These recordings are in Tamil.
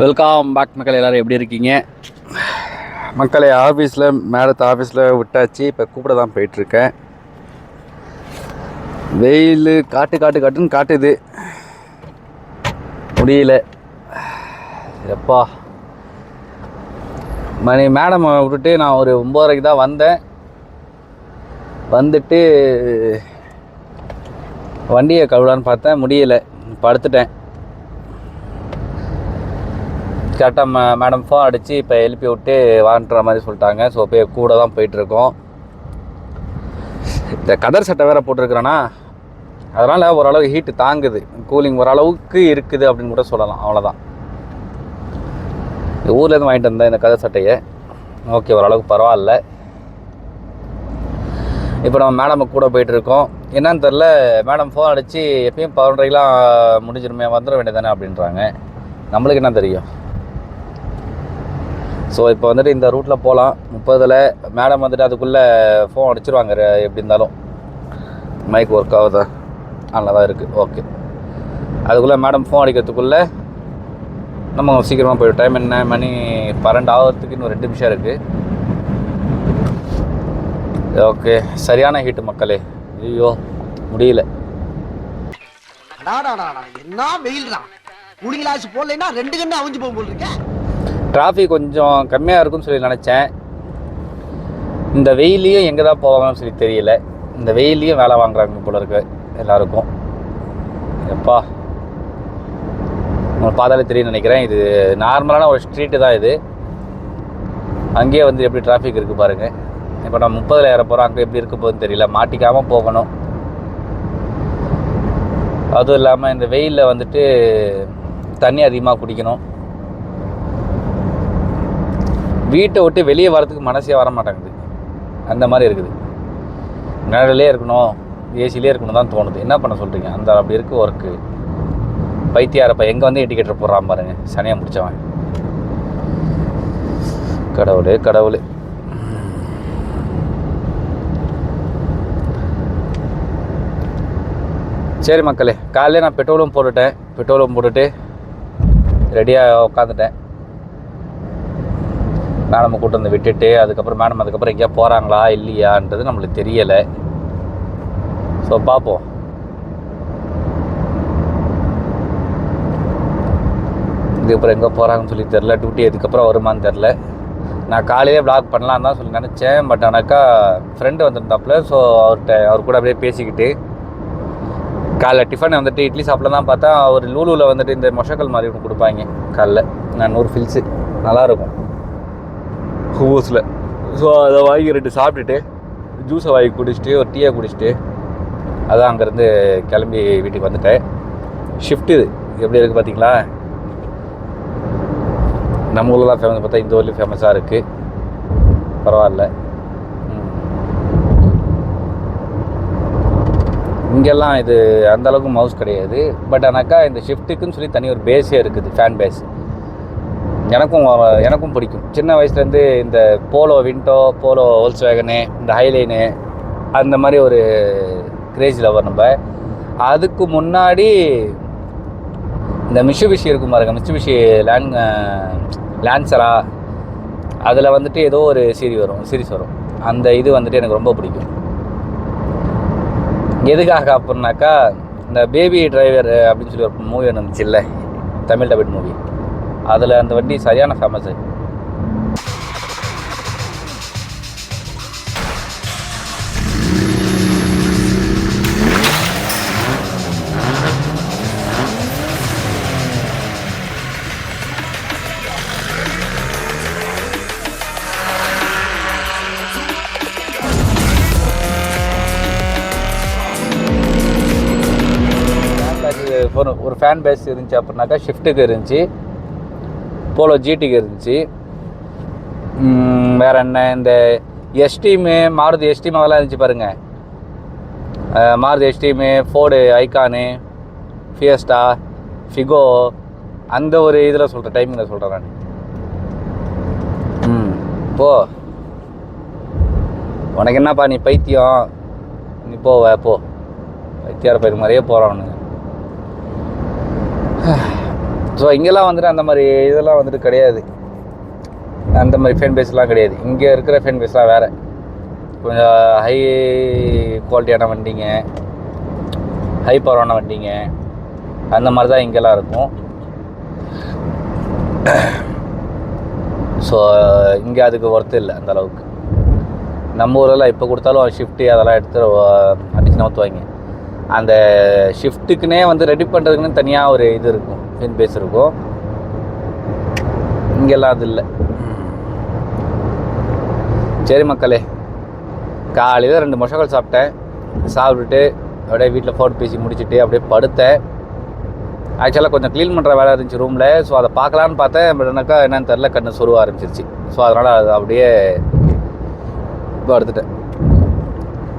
வெல்கம் பேக் மக்கள். எல்லோரும் எப்படி இருக்கீங்க மக்களை? மேடத்து ஆஃபீஸில் விட்டாச்சு. இப்போ கூப்பிட தான் போயிட்டுருக்கேன். வெயில் காட்டுன்னு காட்டுது. முடியல எப்பா. மேடம் விட்டுட்டு நான் ஒரு 9:30 தான் வந்தேன். வந்துட்டு வண்டியை கழுவலான்னு பார்த்தேன், முடியலை, படுத்துட்டேன். கரெக்டாக மேடம் ஃபோன் அடித்து இப்போ எழுப்பி விட்டு வான்ற மாதிரி சொல்லிட்டாங்க. ஸோ போய் கூட தான் போயிட்டுருக்கோம். இந்த கதர் சட்டை வேறு போட்டிருக்கிறேன்னா அதனால் ஓரளவு ஹீட்டு தாங்குது, கூலிங் ஓரளவுக்கு இருக்குது அப்படின்னு கூட சொல்லலாம். அவ்வளோதான். இந்த ஊர்லேருந்து வாங்கிட்டு வந்தேன் இந்த கதர் சட்டையை. ஓகே, ஓரளவுக்கு பரவாயில்ல. இப்போ நம்ம மேடம் கூட போயிட்டுருக்கோம். என்னன்னு தெரில, மேடம் ஃபோன் அடித்து எப்பயும் 11:30 முடிஞ்சிருமே, வந்துட வேண்டியதானே அப்படின்றாங்க. நம்மளுக்கு என்ன தெரியும். ஸோ இப்போ வந்துட்டு இந்த ரூட்டில் போகலாம். 30 மேடம் வந்துட்டு அதுக்குள்ளே ஃபோன் அடிச்சிருவாங்க. எப்படி இருந்தாலும் மைக் ஒர்க் ஆகுதா? நல்லா தான் இருக்குது. ஓகே, அதுக்குள்ளே மேடம் ஃபோன் அடிக்கிறதுக்குள்ளே நம்ம சீக்கிரமாக போய்டும். டைம் என்ன, மணி 12 ஆகிறதுக்கு இன்னும் 2 நிமிஷம் இருக்குது. ஓகே, சரியான ஹீட்டு மக்களே. ஐயோ முடியல. என்ன வெயில் தான். கூலிங் கிளாஸ் போடலைன்னா 2 கண்ணு அவிஞ்சு போகும் போல் இருக்கேன். டிராஃபிக் கொஞ்சம் கம்மியாக இருக்குன்னு சொல்லி நினச்சேன். இந்த வெயிலையும் எங்கே தான் போவாங்கன்னு சொல்லி தெரியல. இந்த வெயிலையும் வேலை வாங்குறாங்க போல இருக்கு எல்லாருக்கும். எப்பா, உங்களுக்கு பார்த்தாலே தெரியும்னு நினைக்கிறேன். இது நார்மலான ஒரு ஸ்ட்ரீட்டு தான் இது. அங்கேயே வந்து எப்படி டிராஃபிக் இருக்குது பாருங்கள். இப்போ நான் 30 ஏற போகிறோம். அங்கே எப்படி இருக்க போகுதுன்னு தெரியல. மாட்டிக்காமல் போகணும். அதுவும் இல்லாமல் இந்த வெயிலில் வந்துட்டு தண்ணி அதிகமாக குடிக்கணும். வீட்டை விட்டு வெளியே வரதுக்கு மனசே வர மாட்டேங்குது. அந்த மாதிரி இருக்குது. நிழலே இருக்கணும், ஏசிலே இருக்கணும் தான் தோணுது. என்ன பண்ண சொல்கிறீங்க? அந்த அப்படி இருக்குது ஒர்க்கு. பைத்தியாரப்பா எங்கே வந்து இண்டிகேட்டர் போடுறான் பாருங்க, சனியாக முடித்தவன். கடவுளே. சரி மக்களே, காலையில் நான் பெட்ரோலும் போட்டுட்டு ரெடியாக உட்காந்துட்டேன். மேடம் கூட்டு வந்து விட்டுட்டு அதுக்கப்புறம் எங்கேயா போகிறாங்களா இல்லையான்றது நம்மளுக்கு தெரியலை. ஸோ பார்ப்போம். இதுக்கப்புறம் எங்கே போகிறாங்கன்னு சொல்லி தெரில. டியூட்டி இதுக்கப்புறம் வருமானு தெரில. நான் காலையிலே வ்ளாக் பண்ணலான்னு தான் சொல்லி நினச்சேன். பட் ஆனாக்கா ஃப்ரெண்டு வந்துருந்தாப்புல. ஸோ அவர் கூட அப்படியே பேசிக்கிட்டு காலைல டிஃபன் வந்துட்டு இட்லி சாப்பிட தான் பார்த்தா ஒரு லூலூவில் வந்துட்டு இந்த மொஷக்கல் மாதிரி ஒன்று கொடுப்பாங்க காலைல. நான் 100 ஃபில்ஸு நல்லாயிருக்கும் ஹூஸில். ஸோ அதை வாங்கி 2 சாப்பிட்டுட்டு ஜூஸை வாங்கி குடிச்சிட்டு ஒரு டீயை குடிச்சிட்டு அதான் அங்கேருந்து கிளம்பி வீட்டுக்கு வந்துட்டேன். ஷிஃப்ட் இது எப்படி இருக்குது பார்த்தீங்களா? நம்ம ஊரில் தான் ஃபேமஸ் பார்த்தா இந்த ஊர்லேயும் ஃபேமஸாக இருக்குது. பரவாயில்ல. இங்கெல்லாம் இது அந்தளவுக்கு மவுஸ் கிடையாது. பட் ஆனாக்கா இந்த ஷிஃப்ட்டுக்குன்னு சொல்லி தனி ஒரு பேஸே இருக்குது, ஃபேன் பேஸ். எனக்கும் பிடிக்கும். சின்ன வயசுலேருந்து இந்த போலோ விண்டோ, போலோ வோல்க்ஸ்வேகனு, இந்த ஹைலைனு அந்த மாதிரி ஒரு கிரேஸ் லவர் நம்ம. அதுக்கு முன்னாடி இந்த மிஷுபிஷி இருக்கும் பாருங்க, மிஷுபிஷி லான்சரா, அதில் வந்துட்டு ஏதோ ஒரு சீரிஸ் வரும். அந்த இது வந்துட்டு எனக்கு ரொம்ப பிடிக்கும். எதுக்காக அப்படின்னாக்கா, இந்த பேபி டிரைவர் அப்படின்னு சொல்லி ஒரு மூவி ஒன்று இருந்துச்சு இல்லை, தமிழ் டபிட் மூவி. அதில் அந்த வண்டி சரியான ஃபேமஸு. ஒரு ஃபேன் பேஸ் இருந்துச்சு அப்படின்னாக்கா ஷிஃப்ட்டுக்கு இருந்துச்சு, போலோ ஜிடிக்கு இருந்துச்சு. வேறு என்ன, இந்த எஸ்டீமு, மாருதி எஸ்டீம் அதெல்லாம் இருந்துச்சு பாருங்கள். Maruti Esteem, Ford Ikon, Fiesta, Figo, அந்த ஒரு இதில் சொல்கிறேன், டைமிங்கில் சொல்கிறேன் நான். போ, உனக்கு என்னப்பா நீ பைத்தியம், நீ போ பைத்தியார பயிர் மாதிரியே போகிறான் அவனுங்க. ஸோ இங்கெல்லாம் வந்துட்டு அந்த மாதிரி இதெல்லாம் வந்துட்டு கிடையாது, அந்த மாதிரி ஃபேன் பேஸ்லாம் கிடையாது. இங்கே இருக்கிற ஃபேன் பேஸ்லாம் வேறு, கொஞ்சம் ஹை குவாலிட்டியான வண்டிங்க, ஹை பவரான வண்டிங்க, அந்த மாதிரி தான் இங்கெல்லாம் இருக்கும். ஸோ இங்கே அதுக்கு ஒர்த்து இல்லை அந்த அளவுக்கு. நம்ம ஊரெல்லாம் இப்போ கொடுத்தாலும் ஷிஃப்ட்டு அதெல்லாம் எடுத்து அடிச்சு நவுத்துவாங்க. அந்த ஷிஃப்ட்டுக்குன்னே வந்து ரெடி பண்ணுறதுக்குன்னு தனியாக ஒரு இது இருக்கும், ஃபேன் பேஸ் இருக்கும். இங்கெல்லாம் அது இல்லை. சரி மக்களே, காலையில் 2 முஷங்கள் சாப்பிட்டேன். சாப்பிட்டுட்டு அப்படியே வீட்டில் ஃபோன் பேசி முடிச்சுட்டு அப்படியே படுத்தேன். ஆக்சுவலாக கொஞ்சம் க்ளீன் பண்ணுற வேலை இருந்துச்சு ரூமில். ஸோ அதை பார்க்கலான்னு பார்த்தேன். பட் என்னக்கா என்னன்னு தெரில, கண்ணு சொருவ ஆரம்பிச்சிருச்சு. ஸோ அதனால் அது அப்படியே படுத்துட்டேன்.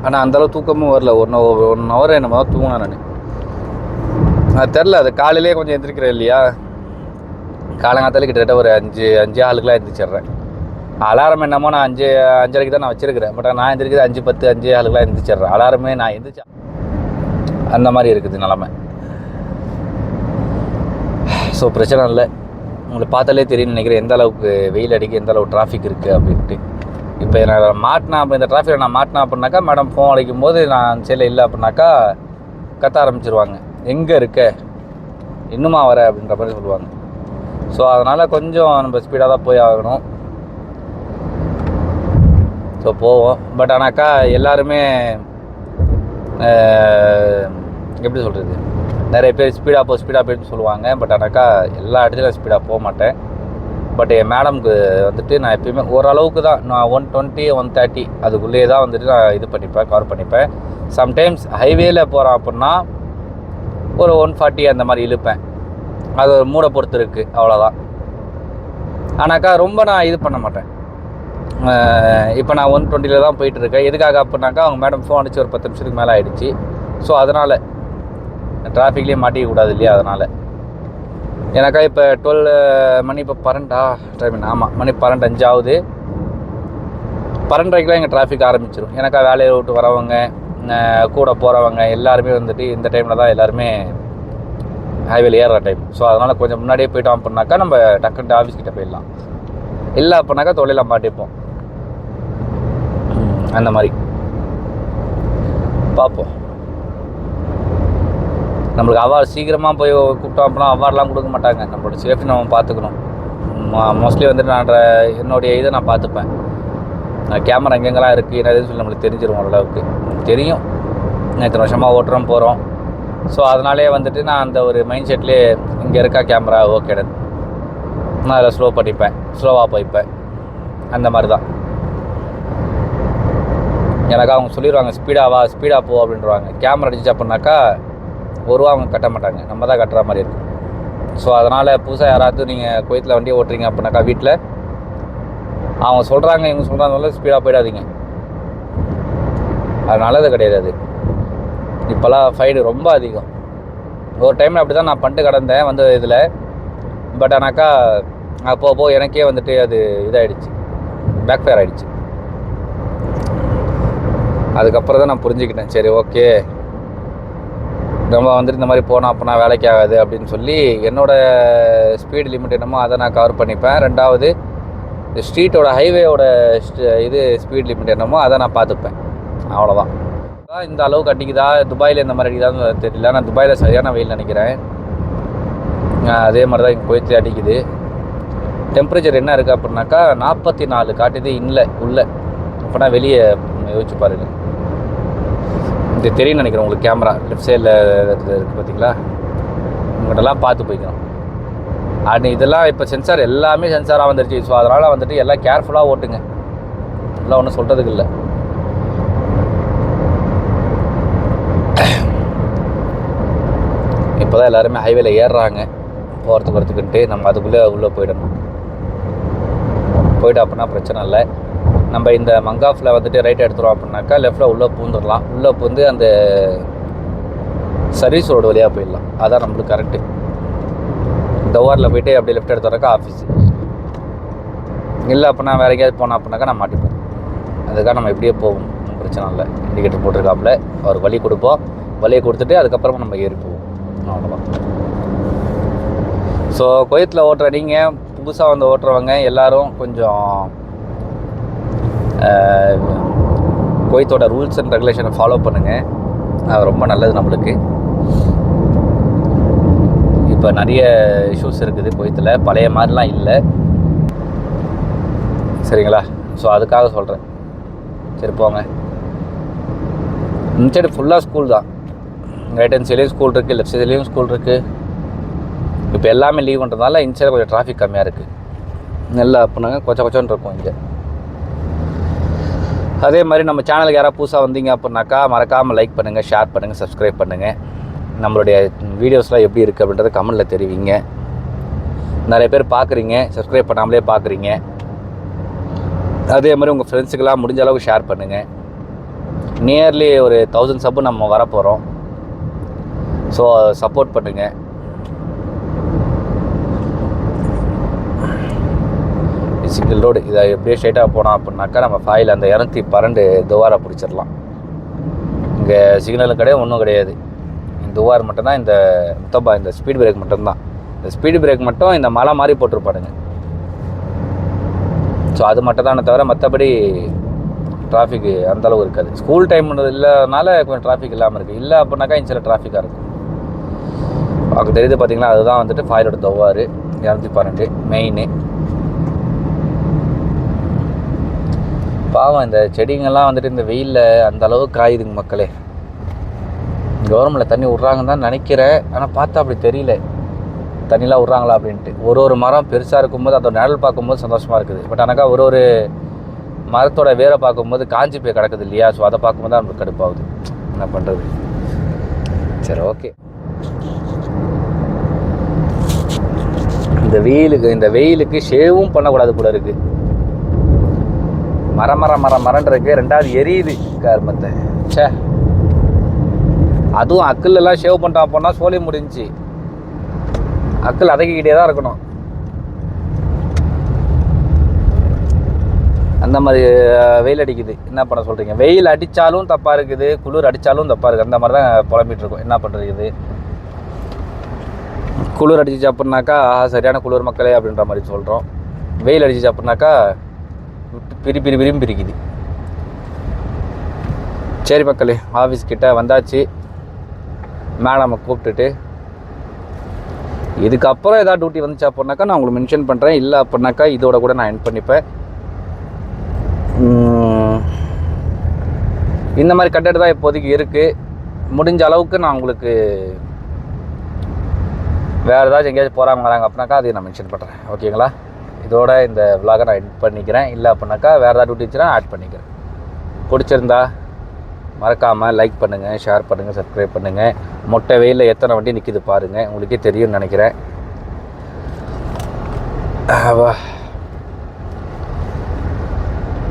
ஆனால் அந்தளவு தூக்கமும் வரல. 1 ஹவர் என்னமோ தான் தூங்கினேன் நான். அது தெரில, அது காலையிலே கொஞ்சம் எந்திரிக்கிறேன் இல்லையா, காலங்காத்தாலே கிட்டத்தட்ட ஒரு 5 ஆளுக்கெலாம் எந்திரிச்சிட்றேன். அலாரம் என்னமோ நான் 5:30 தான் நான் வச்சுருக்கிறேன். பட் நான் எந்திரிக்கிறது 5:10 5 ஆளுக்கெலாம் எந்திரிச்சிட்றேன். அலாரமே நான் எந்திரிச்சேன். அந்த மாதிரி இருக்குது நிலமை. ஸோ பிரச்சனை இல்லை. உங்களை பார்த்தாலே தெரியும்னு நினைக்கிறேன் எந்த அளவுக்கு வெயில் அடிக்க, எந்த அளவுக்கு டிராஃபிக் இருக்குது அப்படின்ட்டு. இப்போ நான் மாட்டினா, அப்போ இந்த டிராஃபிக்கில் நான் மாட்டினா அப்படின்னாக்கா, மேடம் ஃபோன் அடிக்கும் போது நான் சரி இல்லை அப்படின்னாக்கா கத்த ஆரம்பிச்சிருவாங்க, எங்கே இருக்க, இன்னுமா வர அப்படின்ற மாதிரி சொல்லுவாங்க. ஸோ அதனால் கொஞ்சம் நம்ம ஸ்பீடாக தான் போய் ஆகணும். ஸோ போவோம். பட் ஆனாக்கா எல்லாருமே எப்படி சொல்கிறது, நிறைய பேர் ஸ்பீடாக போய்ட்டு சொல்லுவாங்க. பட் ஆனாக்கா எல்லா இடத்துலையும் ஸ்பீடாக போக மாட்டேன். பட் என் மேடம்க்கு வந்துட்டு நான் எப்பயுமே ஓரளவுக்கு தான், நான் 120 130 அதுக்குள்ளேயே தான் வந்துட்டு நான் இது பண்ணிப்பேன், கவர் பண்ணிப்பேன். சம்டைம்ஸ் ஹைவேயில் போகிறேன் அப்படின்னா ஒரு 140 அந்த மாதிரி இழுப்பேன். அது ஒரு மூடை பொறுத்து இருக்குது, அவ்வளோதான். ஆனாக்கா ரொம்ப நான் இது பண்ண மாட்டேன். இப்போ நான் 120 தான் போயிட்டுருக்கேன். எதுக்காக அப்படின்னாக்கா அவங்க மேடம் ஃபோன் அடிச்சு ஒரு 10 நிமிஷத்துக்கு மேலே ஆகிடுச்சு. ஸோ அதனால் டிராஃபிக்லேயே மாட்டிக்கக்கூடாது இல்லையா, அதனால். எனக்கா இப்போ 12 மணி, இப்போ 12 டைம், ஆமாம் மணி 12:05 ஆகுது. 12:30 எங்கள் டிராஃபிக் ஆரம்பிச்சிடும். எனக்கா வேலையை விட்டு வரவங்க, கூட போகிறவங்க எல்லாருமே வந்துட்டு இந்த டைமில் தான் எல்லாருமே ஹைவேல ஏறுற டைம். ஸோ அதனால் கொஞ்சம் முன்னாடியே போய்ட்டோம் அப்படின்னாக்கா நம்ம டக்குன்ட்டு ஆஃபீஸ் கிட்டே போயிடலாம். இல்லை அப்படின்னாக்கா தொழிலாக மாட்டிப்போம். அந்த மாதிரி பார்ப்போம். நம்மளுக்கு அவார்டு சீக்கிரமாக போய் கூப்பிட்டோம் அப்படின்னா அவார்டெலாம் கொடுக்க மாட்டாங்க. நம்மளோட சேஃப்டி நம்ம பார்த்துக்கணும். மோஸ்ட்லி வந்துட்டு நான் என்னுடைய இதை நான் பார்த்துப்பேன். கேமரா எங்கெங்கெல்லாம் இருக்குது என்னதுன்னு சொல்லி நம்மளுக்கு தெரிஞ்சிடும். ஓரளவுக்கு தெரியும், இத்தனை வருஷமாக ஓட்டுறோம் போகிறோம். ஸோ அதனாலே வந்துட்டு நான் அந்த ஒரு மைண்ட் செட்லேயே இங்கே இருக்கா கேமரா ஓகே, நான் அதில் ஸ்லோவாக போய்ப்பேன். அந்த மாதிரி தான். எனக்கு அவங்க சொல்லிடுவாங்க ஸ்பீடாக போ அப்படின்றவாங்க. கேமரா அடிச்சு அப்படின்னாக்கா ₹1 அவங்க கட்ட மாட்டாங்க, நம்ம தான் கட்டுற மாதிரி இருக்கும். ஸோ அதனால் புதுசாக யாராவது நீங்கள் குவைத்தில் வண்டியை ஓட்டுறீங்க அப்படின்னாக்கா வீட்டில் அவங்க சொல்கிறாங்க இவங்க சொல்கிறாங்க ஸ்பீடாக போயிடாதீங்க. அது நல்லது கிடையாது. அது இப்போல்லாம் ஃபைடு ரொம்ப அதிகம். ஒரு டைமில் அப்படி தான் நான் பண்ணிட்டு கிடந்தேன் வந்து இதில். பட் ஆனாக்கா அப்போ எனக்கே வந்துட்டு அது இதாகிடுச்சு, பேக் ஃபயர் ஆகிடுச்சு. அதுக்கப்புறம் தான் நான் புரிஞ்சுக்கிட்டேன், சரி ஓகே நம்ம வந்துட்டு இந்த மாதிரி போனோம் அப்படின்னா வேலைக்கு ஆகாது அப்படின்னு சொல்லி என்னோடய ஸ்பீடு லிமிட் என்னமோ அதை நான் கவர் பண்ணிப்பேன். ரெண்டாவது ஸ்ட்ரீட்டோட ஹைவேயோட இது ஸ்பீட் லிமிட் என்னமோ அதை நான் பார்த்துப்பேன். அவ்வளோதான். இந்த அளவுக்கு அடிக்குதா, துபாயில் இந்த மாதிரி அடிக்குதான்னு தெரியல. நான் துபாயில் சரியான வெயில் நினைக்கிறேன். அதே மாதிரி தான் இங்கே குவைத்தில் அடிக்குது. டெம்பரேச்சர் என்ன இருக்குது அப்படின்னாக்கா 44 காட்டுது உள்ளே. அப்போனா வெளியே யோசிச்சு பாருங்க. இது தெரியும் நினைக்கிறேன் உங்களுக்கு. கேமரா லெஃப்ட் சைடில் இருக்குது பார்த்தீங்களா, உங்கள்கிட்டலாம் பார்த்து போய்க்கணும். அது இதெல்லாம் இப்போ சென்சார் எல்லாமே சென்சாராக வந்துருச்சு. ஸோ அதனால் வந்துட்டு எல்லாம் கேர்ஃபுல்லாக ஓட்டுங்க. எல்லாம் ஒன்றும் சொல்கிறதுக்கு இல்லை. இப்போ தான் எல்லாருமே ஹைவேல ஏறுறாங்க போகிறதுக்குன்ட்டு. நம்ம அதுக்குள்ளே உள்ளே போயிடணும். போய்ட்டு அப்படின்னா பிரச்சனை இல்லை. நம்ம இந்த மங்காஃபில் வந்துட்டு ரைட் எடுத்துகிறோம் அப்படின்னாக்கா லெஃப்ட்டில் உள்ளே பூந்துடலாம். உள்ளே பூந்து அந்த சர்வீஸ் ரோடு வழியாக போயிடலாம். அதான் நம்மளுக்கு கரெக்டு. இந்த ஓவரில் போய்ட்டு அப்படியே லெஃப்ட் எடுத்துறக்கா ஆஃபீஸு. இல்லை அப்படின்னா வேறு எங்கேயாவது போனோம் அப்படின்னாக்கா நான் மாட்டிப்பேன். அதுக்காக நம்ம எப்படியே போவோம், பிரச்சனை இல்லை. இண்டிகேட்டர் போட்டிருக்காப்புல அவருக்கு வழி கொடுப்போம். வழியை கொடுத்துட்டு அதுக்கப்புறமா நம்ம ஏறி போவோம். அவ்வளோதான். ஸோ குவைத்தில் ஓட்டுற நீங்கள் புதுசாக வந்து ஓட்டுறவங்க எல்லோரும் கொஞ்சம் குவைத்தோட ரூல்ஸ் அண்ட் ரெகுலேஷனை ஃபாலோ பண்ணுங்கள். அது ரொம்ப நல்லது நம்மளுக்கு. இப்போ நிறைய இஷ்யூஸ் இருக்குது குவைத்தில், பழைய மாதிரிலாம் இல்லை. சரிங்களா? ஸோ அதுக்காக சொல்கிறேன். சரி போங்க. இந்த சைடு ஃபுல்லாக ஸ்கூல் தான். ரைட் ஹேண்ட் சைட்லேயும் ஸ்கூல் இருக்குது, லெஃப்ட் சைட்லேயும் ஸ்கூல் இருக்குது. இப்போ எல்லாமே லீவ் பண்ணுறதுனால இந்த சைடு கொஞ்சம் டிராஃபிக் கம்மியாக இருக்குது. நல்லா அப்படின்னாங்க கொச்சன்னு இருக்கும் இங்கே. அதே மாதிரி நம்ம சேனலுக்கு யாராவது புதுசாக வந்தீங்க அப்படின்னாக்கா மறக்காமல் லைக் பண்ணுங்கள், ஷேர் பண்ணுங்கள், சப்ஸ்கிரைப் பண்ணுங்கள். நம்மளுடைய வீடியோஸ்லாம் எப்படி இருக்குது அப்படின்றத கமெண்ட்டில் தெரிவிங்க. நிறைய பேர் பார்க்குறீங்க, சப்ஸ்கிரைப் பண்ணாமலே பார்க்குறீங்க. அதே மாதிரி உங்கள் ஃப்ரெண்ட்ஸுக்கெல்லாம் முடிஞ்ச அளவுக்கு ஷேர் பண்ணுங்கள். நியர்லி ஒரு 1000 சப்பு நம்ம வரப்போகிறோம். ஸோ சப்போர்ட் பண்ணுங்கள். சிங்கிள் ரோடு இதை எப்படியே ஸ்ட்ரைட்டாக போனோம் அப்படின்னாக்கா நம்ம ஃபாயில் அந்த 212 துவாரை பிடிச்சிடலாம். இங்கே சிக்னலும் கிடையாது, ஒன்றும் கிடையாது. இந்த துவார் மட்டும்தான், இந்த முத்தப்பா இந்த ஸ்பீட் பிரேக் மட்டும்தான். இந்த ஸ்பீடு பிரேக் மட்டும் இந்த மலை மாதிரி போட்டிருப்பாடுங்க. ஸோ அது மட்டும் தானே தவிர மற்றபடி டிராஃபிக்கு அந்தளவு இருக்காது. ஸ்கூல் டைம் இல்லைனால கொஞ்சம் டிராஃபிக் இல்லாமல் இருக்குது. இல்லை அப்படின்னாக்கா இந்த சில டிராஃபிக்காக இருக்கும். அங்கே தெரியுது பார்த்தீங்களா, அதுதான் வந்துட்டு ஃபாயிலோட துவார் 212 மெயின்னு. பாவம் இந்த செடிங்கெல்லாம் வந்துட்டு இந்த வெயிலில் அந்த அளவுக்கு காயுதுங்க மக்களே. கவர்மெண்ட்டில் தண்ணி விட்றாங்கன்னு தான் நினைக்கிறேன். ஆனால் பார்த்தா அப்படி தெரியல தண்ணிலாம் விட்றாங்களா அப்படின்ட்டு. ஒரு மரம் பெருசாக இருக்கும்போது அதோட நிழல் பார்க்கும்போது சந்தோஷமாக இருக்குது. பட் ஆனாக்கா ஒரு மரத்தோட வேரை பார்க்கும்போது காஞ்சி போய் கிடக்குது இல்லையா? ஸோ அதை பார்க்கும்போது தான் நம்மளுக்கு கடுப்பாகுது. என்ன பண்ணுறது? சரி ஓகே. இந்த வெயிலுக்கு ஷேவும் பண்ணக்கூடாது போல இருக்குது. மரன்றதுக்கு ரெண்டாவது எரியுது கருமத்தை. சே, அதுவும் அக்கிலெல்லாம் ஷேவ் பண்ணிட்டா போனால் சோழி முடிஞ்சு. அக்கில் அதக்கிக்கிட்டே தான் இருக்கணும். அந்த மாதிரி வெயில் அடிக்குது. என்ன பண்ண சொல்கிறீங்க? வெயில் அடித்தாலும் தப்பாக இருக்குது, குளிர் அடித்தாலும் தப்பாக இருக்குது. அந்த மாதிரி தான் புலம்பிகிட்டு இருக்கோம். என்ன பண்ணுறது? குளிர் அடிச்சிச்சு அப்படின்னாக்கா சரியான குளிர் மக்களே அப்படின்ற மாதிரி சொல்கிறோம். வெயில் அடிச்சிச்சு அப்படின்னாக்கா விரும்பி பிரிக்குது. சரி மக்களே, ஆஃபீஸ்கிட்ட வந்தாச்சு. மேடமை கூப்பிட்டுட்டு இதுக்கப்புறம் ஏதாவது டியூட்டி வந்துச்சு அப்படின்னாக்கா நான் உங்களுக்கு மென்ஷன் பண்ணுறேன். இல்லை அப்படின்னாக்கா இதோட கூட நான் எண்ட் பண்ணிப்பேன். இந்த மாதிரி கண்டென்ட் தான் இப்போதைக்கு இருக்குது. முடிஞ்ச அளவுக்கு நான் உங்களுக்கு வேறு ஏதாச்சும் எங்கேயாச்சும் போகிறாங்க வராங்க அப்படின்னாக்கா அதையும் நான் மென்ஷன் பண்ணுறேன். ஓகேங்களா? இதோட இந்த விலாகை நான் எண்ட் பண்ணிக்கிறேன். இல்லை அப்படின்னாக்கா வேறு ஏதாவது டியூட்டி இருந்துச்சுன்னா ஆட் பண்ணிக்கிறேன். பிடிச்சிருந்தா மறக்காமல் லைக் பண்ணுங்கள், ஷேர் பண்ணுங்கள், சப்ஸ்கிரைப் பண்ணுங்கள். மொட்டை வெயிலில் எத்தனை வண்டி நிற்கிது பாருங்கள், உங்களுக்கே தெரியும்னு நினைக்கிறேன்.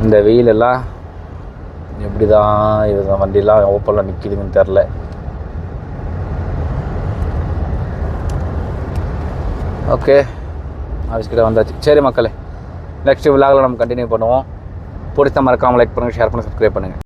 இந்த வெயிலெல்லாம் எப்படி தான் இது வண்டிலாம் ஓப்பனில் நிற்கிதுங்கன்னு தெரில. ஓகே, ஆஃபீஸ்கிட்ட வந்தாச்சு. சரி மக்களே, நெக்ஸ்ட் விலாகில் நம்ம கண்டினியூ பண்ணுவோம். பிடிச்ச மறக்காமல் லைக் பண்ணுங்கள், ஷேர் பண்ணுங்கள், சப்ஸ்கிரைப் பண்ணுங்கள்.